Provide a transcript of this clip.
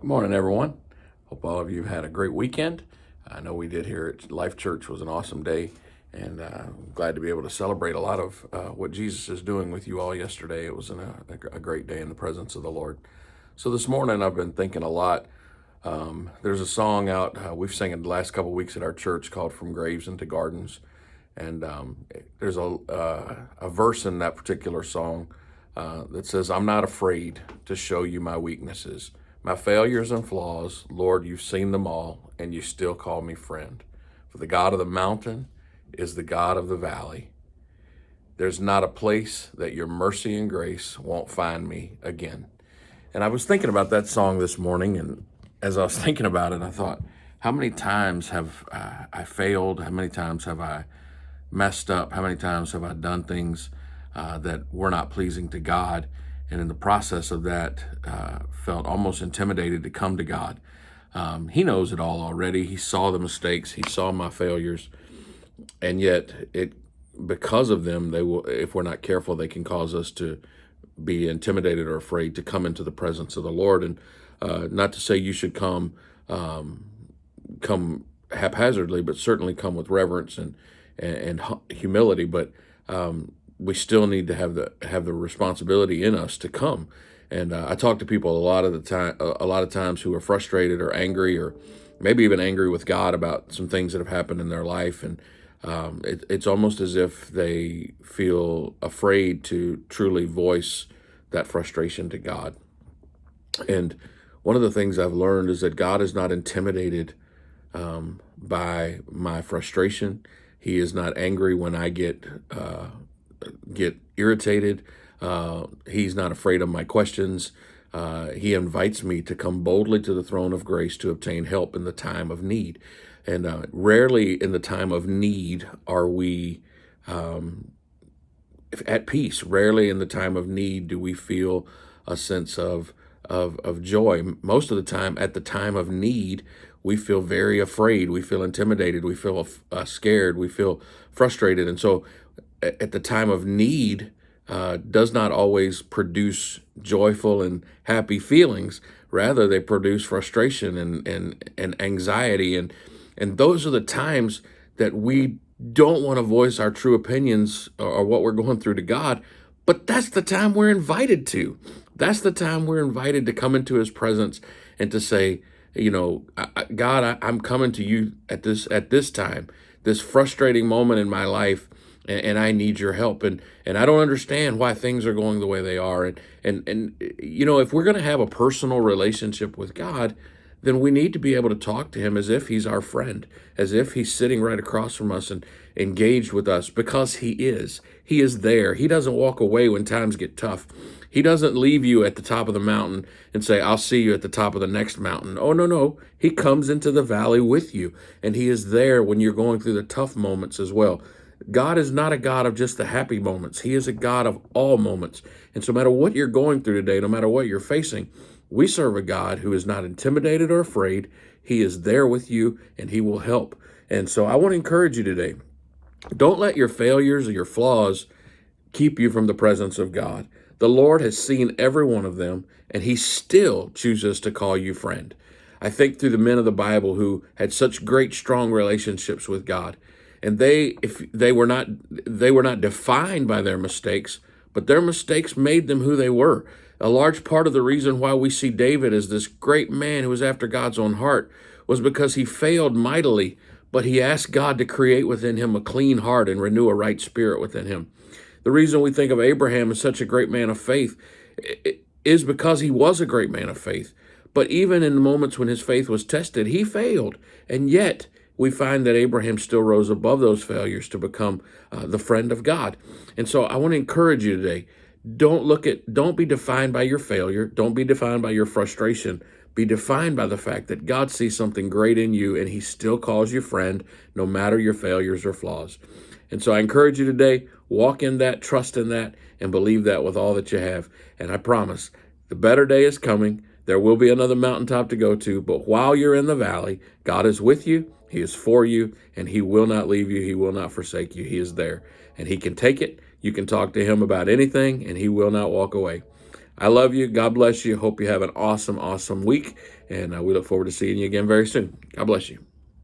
Good morning, everyone. Hope all of you had a great weekend. I know we did here at Life Church. Was an awesome day, and I'm glad to be able to celebrate a lot of what Jesus is doing with you all yesterday. It was a great day in the presence of the Lord. So this morning I've been thinking a lot. There's a song out we've sang it the last couple of weeks at our church called "From Graves into Gardens," and there's a verse in that particular song that says, "I'm not afraid to show you my weaknesses. My failures and flaws, Lord, you've seen them all, and you still call me friend. For the God of the mountain is the God of the valley. There's not a place that your mercy and grace won't find me again." And I was thinking about that song this morning, and as I was thinking about it, I thought, how many times have I failed? How many times have I messed up? How many times have I done things that were not pleasing to God? And in the process of that, felt almost intimidated to come to God. He knows it all already. He saw the mistakes. He saw my failures, and yet because of them, they will. If we're not careful, they can cause us to be intimidated or afraid to come into the presence of the Lord. And not to say you should come haphazardly, but certainly come with reverence and humility. But we still need to have the responsibility in us to come. And I talk to people a lot of times who are frustrated or angry, or maybe even angry with God about some things that have happened in their life. And it's almost as if they feel afraid to truly voice that frustration to God. And one of the things I've learned is that God is not intimidated by my frustration. He is not angry when I get irritated. He's not afraid of my questions. He invites me to come boldly to the throne of grace to obtain help in the time of need. And rarely in the time of need are we at peace. Rarely in the time of need do we feel a sense of joy. Most of the time, at the time of need, we feel very afraid. We feel intimidated. We feel scared. We feel frustrated. And so at the time of need does not always produce joyful and happy feelings. Rather, they produce frustration and anxiety. And those are the times that we don't want to voice our true opinions or what we're going through to God. But that's the time we're invited to. That's the time we're invited to come into his presence and to say, God, I'm coming to you at this time, this frustrating moment in my life, and I need your help. And I don't understand why things are going the way they are. And if we're going to have a personal relationship with God, then we need to be able to talk to him as if he's our friend, as if he's sitting right across from us and engaged with us, because he is. He is there. He doesn't walk away when times get tough. He doesn't leave you at the top of the mountain and say, "I'll see you at the top of the next mountain." Oh, no. He comes into the valley with you, and he is there when you're going through the tough moments as well. God is not a God of just the happy moments. He is a God of all moments. And so no matter what you're going through today, no matter what you're facing, we serve a God who is not intimidated or afraid. He is there with you, and he will help. And so I want to encourage you today. Don't let your failures or your flaws keep you from the presence of God. The Lord has seen every one of them, and he still chooses to call you friend. I think through the men of the Bible who had such great, strong relationships with God. And they were not defined by their mistakes, but their mistakes made them who they were. A large part of the reason why we see David as this great man who was after God's own heart was because he failed mightily, but he asked God to create within him a clean heart and renew a right spirit within him. The reason we think of Abraham as such a great man of faith is because he was a great man of faith. But even in the moments when his faith was tested, he failed. And yet we find that Abraham still rose above those failures to become the friend of God. And so I want to encourage you today. Don't be defined by your failure. Don't be defined by your frustration. Be defined by the fact that God sees something great in you, and he still calls you friend, no matter your failures or flaws. And so I encourage you today, walk in that, trust in that, and believe that with all that you have. And I promise, the better day is coming. There will be another mountaintop to go to, but while you're in the valley, God is with you, he is for you, and he will not leave you, he will not forsake you. He is there, and he can take it. You can talk to him about anything, and he will not walk away. I love you. God bless you. Hope you have an awesome, awesome week. And we look forward to seeing you again very soon. God bless you.